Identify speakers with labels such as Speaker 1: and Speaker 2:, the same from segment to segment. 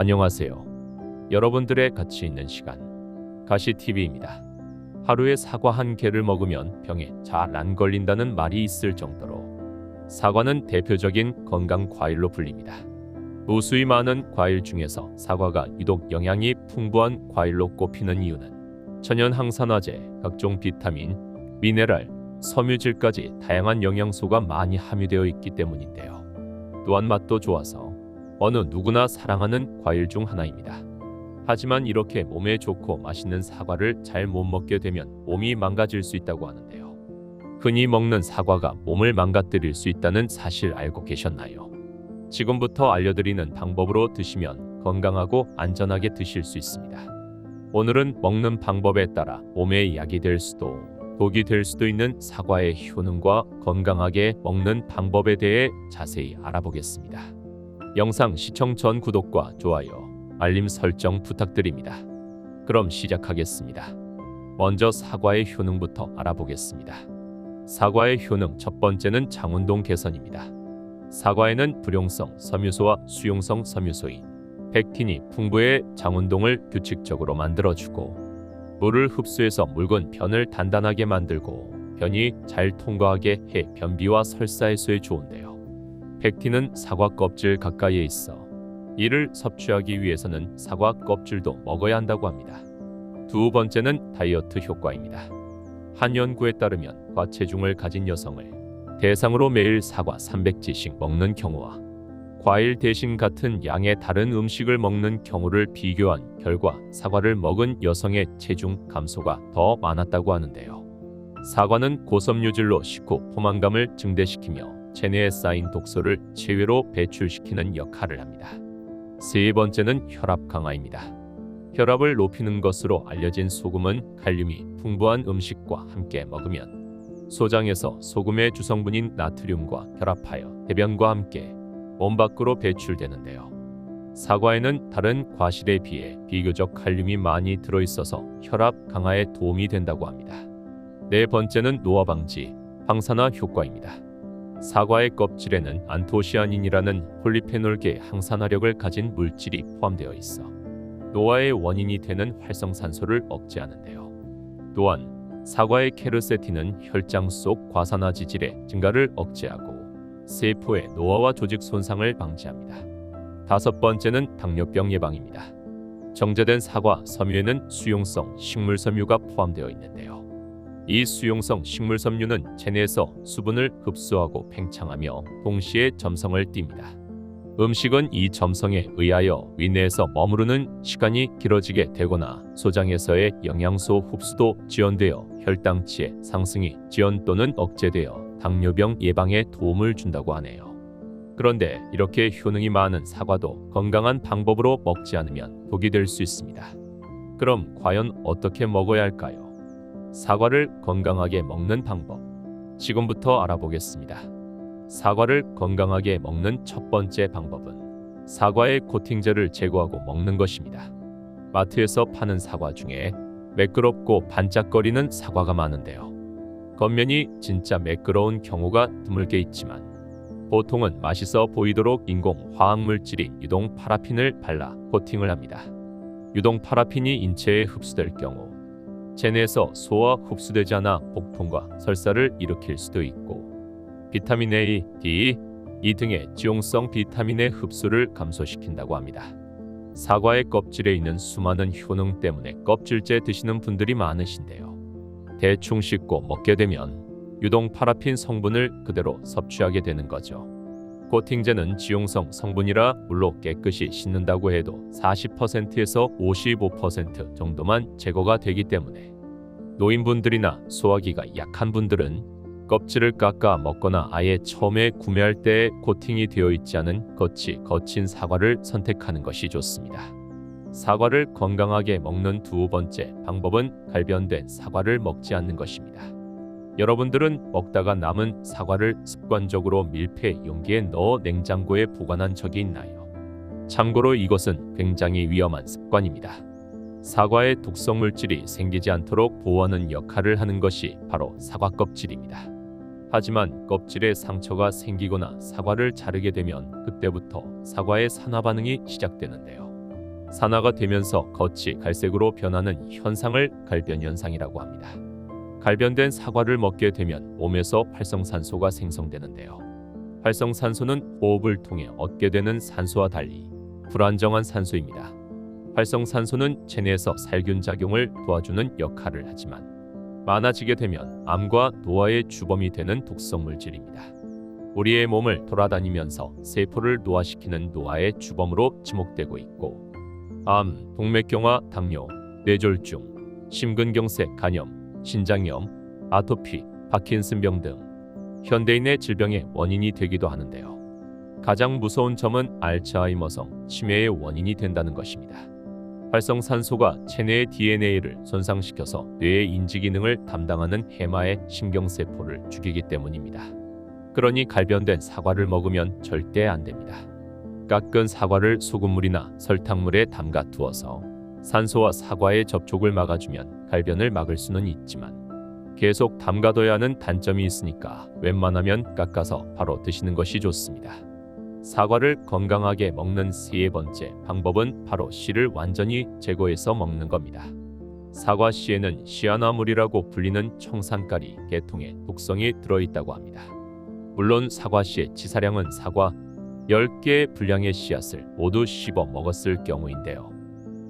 Speaker 1: 안녕하세요. 여러분들의 가치 있는 시간 가시TV입니다. 하루에 사과 한 개를 먹으면 병에 잘 안 걸린다는 말이 있을 정도로 사과는 대표적인 건강 과일로 불립니다. 무수히 많은 과일 중에서 사과가 유독 영양이 풍부한 과일로 꼽히는 이유는 천연 항산화제, 각종 비타민, 미네랄, 섬유질까지 다양한 영양소가 많이 함유되어 있기 때문인데요. 또한 맛도 좋아서 어느 누구나 사랑하는 과일 중 하나입니다. 하지만 이렇게 몸에 좋고 맛있는 사과를 잘 못 먹게 되면 몸이 망가질 수 있다고 하는데요. 흔히 먹는 사과가 몸을 망가뜨릴 수 있다는 사실 알고 계셨나요? 지금부터 알려드리는 방법으로 드시면 건강하고 안전하게 드실 수 있습니다. 오늘은 먹는 방법에 따라 몸에 약이 될 수도 독이 될 수도 있는 사과의 효능과 건강하게 먹는 방법에 대해 자세히 알아보겠습니다. 영상 시청 전 구독과 좋아요, 알림 설정 부탁드립니다. 그럼 시작하겠습니다. 먼저 사과의 효능부터 알아보겠습니다. 사과의 효능 첫 번째는 장운동 개선입니다. 사과에는 불용성 섬유소와 수용성 섬유소인 펙틴이 풍부해 장운동을 규칙적으로 만들어주고 물을 흡수해서 묽은 변을 단단하게 만들고 변이 잘 통과하게 해 변비와 설사 해소에 좋은데요. 펙틴은 사과 껍질 가까이에 있어 이를 섭취하기 위해서는 사과 껍질도 먹어야 한다고 합니다. 두 번째는 다이어트 효과입니다. 한 연구에 따르면 과체중을 가진 여성을 대상으로 매일 사과 300지씩 먹는 경우와 과일 대신 같은 양의 다른 음식을 먹는 경우를 비교한 결과 사과를 먹은 여성의 체중 감소가 더 많았다고 하는데요. 사과는 고섬유질로 식후 포만감을 증대시키며 체내에 쌓인 독소를 체외로 배출시키는 역할을 합니다. 세 번째는 혈압 강화입니다. 혈압을 높이는 것으로 알려진 소금은 칼륨이 풍부한 음식과 함께 먹으면 소장에서 소금의 주성분인 나트륨과 결합하여 대변과 함께 몸 밖으로 배출되는데요. 사과에는 다른 과실에 비해 비교적 칼륨이 많이 들어있어서 혈압 강화에 도움이 된다고 합니다. 네 번째는 노화 방지, 항산화 효과입니다. 사과의 껍질에는 안토시아닌이라는 폴리페놀계 항산화력을 가진 물질이 포함되어 있어 노화의 원인이 되는 활성산소를 억제하는데요. 또한 사과의 케르세틴은 혈장 속 과산화 지질의 증가를 억제하고 세포의 노화와 조직 손상을 방지합니다. 다섯 번째는 당뇨병 예방입니다. 정제된 사과 섬유에는 수용성 식물섬유가 포함되어 있는데요. 이 수용성 식물섬유는 체내에서 수분을 흡수하고 팽창하며 동시에 점성을 띱니다. 음식은 이 점성에 의하여 위내에서 머무르는 시간이 길어지게 되거나 소장에서의 영양소 흡수도 지연되어 혈당치의 상승이 지연 또는 억제되어 당뇨병 예방에 도움을 준다고 하네요. 그런데 이렇게 효능이 많은 사과도 건강한 방법으로 먹지 않으면 독이 될 수 있습니다. 그럼 과연 어떻게 먹어야 할까요? 사과를 건강하게 먹는 방법, 지금부터 알아보겠습니다. 사과를 건강하게 먹는 첫 번째 방법은 사과의 코팅제를 제거하고 먹는 것입니다. 마트에서 파는 사과 중에 매끄럽고 반짝거리는 사과가 많은데요. 겉면이 진짜 매끄러운 경우가 드물게 있지만 보통은 맛있어 보이도록 인공 화학물질인 유동 파라핀을 발라 코팅을 합니다. 유동 파라핀이 인체에 흡수될 경우 체내에서 소화 흡수되지 않아 복통과 설사를 일으킬 수도 있고 비타민 A, D, E 등의 지용성 비타민의 흡수를 감소시킨다고 합니다. 사과의 껍질에 있는 수많은 효능 때문에 껍질째 드시는 분들이 많으신데요. 대충 씻고 먹게 되면 유동 파라핀 성분을 그대로 섭취하게 되는 거죠. 코팅제는 지용성 성분이라 물로 깨끗이 씻는다고 해도 40%에서 55% 정도만 제거가 되기 때문에 노인분들이나 소화기가 약한 분들은 껍질을 깎아 먹거나 아예 처음에 구매할 때 코팅이 되어 있지 않은 겉이 거친 사과를 선택하는 것이 좋습니다. 사과를 건강하게 먹는 두 번째 방법은 갈변된 사과를 먹지 않는 것입니다. 여러분들은 먹다가 남은 사과를 습관적으로 밀폐 용기에 넣어 냉장고에 보관한 적이 있나요? 참고로 이것은 굉장히 위험한 습관입니다. 사과에 독성 물질이 생기지 않도록 보호하는 역할을 하는 것이 바로 사과 껍질입니다. 하지만 껍질에 상처가 생기거나 사과를 자르게 되면 그때부터 사과의 산화 반응이 시작되는데요. 산화가 되면서 겉이 갈색으로 변하는 현상을 갈변 현상이라고 합니다. 갈변된 사과를 먹게 되면 몸에서 활성산소가 생성되는데요. 활성산소는 호흡을 통해 얻게 되는 산소와 달리 불안정한 산소입니다. 활성산소는 체내에서 살균 작용을 도와주는 역할을 하지만 많아지게 되면 암과 노화의 주범이 되는 독성 물질입니다. 우리의 몸을 돌아다니면서 세포를 노화시키는 노화의 주범으로 지목되고 있고 암, 동맥경화, 당뇨, 뇌졸중, 심근경색, 간염, 신장염, 아토피, 파킨슨병 등 현대인의 질병의 원인이 되기도 하는데요. 가장 무서운 점은 알츠하이머성, 치매의 원인이 된다는 것입니다. 활성산소가 체내의 DNA를 손상시켜서 뇌의 인지기능을 담당하는 해마의 신경세포를 죽이기 때문입니다. 그러니 갈변된 사과를 먹으면 절대 안 됩니다. 깎은 사과를 소금물이나 설탕물에 담가 두어서 산소와 사과의 접촉을 막아주면 갈변을 막을 수는 있지만 계속 담가둬야 하는 단점이 있으니까 웬만하면 깎아서 바로 드시는 것이 좋습니다. 사과를 건강하게 먹는 세 번째 방법은 바로 씨를 완전히 제거해서 먹는 겁니다. 사과 씨에는 시아나물이라고 불리는 청산가리 계통의 독성이 들어있다고 합니다. 물론 사과 씨의 치사량은 사과 10개의 분량의 씨앗을 모두 씹어 먹었을 경우인데요.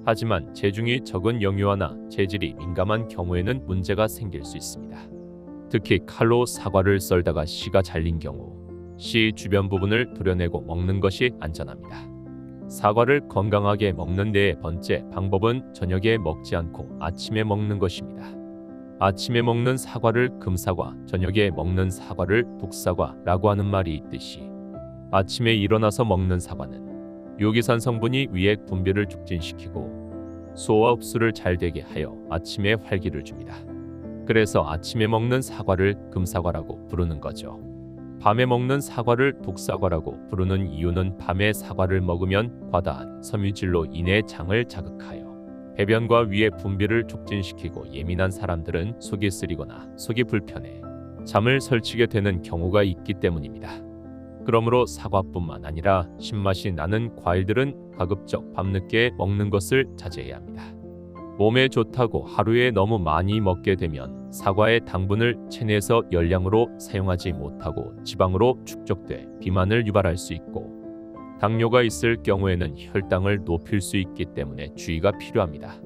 Speaker 1: 하지만 체중이 적은 영유아나 체질이 민감한 경우에는 문제가 생길 수 있습니다. 특히 칼로 사과를 썰다가 씨가 잘린 경우 씨 주변 부분을 도려내고 먹는 것이 안전합니다. 사과를 건강하게 먹는 네 번째 방법은 저녁에 먹지 않고 아침에 먹는 것입니다. 아침에 먹는 사과를 금사과, 저녁에 먹는 사과를 독사과라고 하는 말이 있듯이 아침에 일어나서 먹는 사과는 유기산 성분이 위액 분비를 촉진시키고 소화 흡수를 잘 되게 하여 아침에 활기를 줍니다. 그래서 아침에 먹는 사과를 금사과라고 부르는 거죠. 밤에 먹는 사과를 독사과라고 부르는 이유는 밤에 사과를 먹으면 과다한 섬유질로 인해 장을 자극하여 배변과 위의 분비를 촉진시키고 예민한 사람들은 속이 쓰리거나 속이 불편해 잠을 설치게 되는 경우가 있기 때문입니다. 그러므로 사과뿐만 아니라 신맛이 나는 과일들은 가급적 밤늦게 먹는 것을 자제해야 합니다. 몸에 좋다고 하루에 너무 많이 먹게 되면 사과의 당분을 체내에서 열량으로 사용하지 못하고 지방으로 축적돼 비만을 유발할 수 있고 당뇨가 있을 경우에는 혈당을 높일 수 있기 때문에 주의가 필요합니다.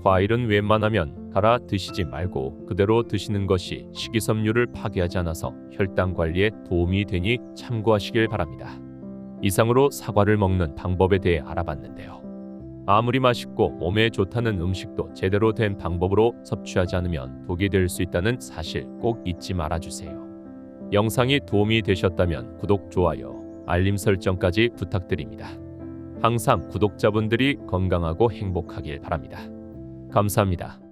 Speaker 1: 과일은 웬만하면 갈아 드시지 말고 그대로 드시는 것이 식이섬유를 파괴하지 않아서 혈당 관리에 도움이 되니 참고하시길 바랍니다. 이상으로 사과를 먹는 방법에 대해 알아봤는데요. 아무리 맛있고 몸에 좋다는 음식도 제대로 된 방법으로 섭취하지 않으면 독이 될 수 있다는 사실 꼭 잊지 말아주세요. 영상이 도움이 되셨다면 구독, 좋아요, 알림 설정까지 부탁드립니다. 항상 구독자분들이 건강하고 행복하길 바랍니다. 감사합니다.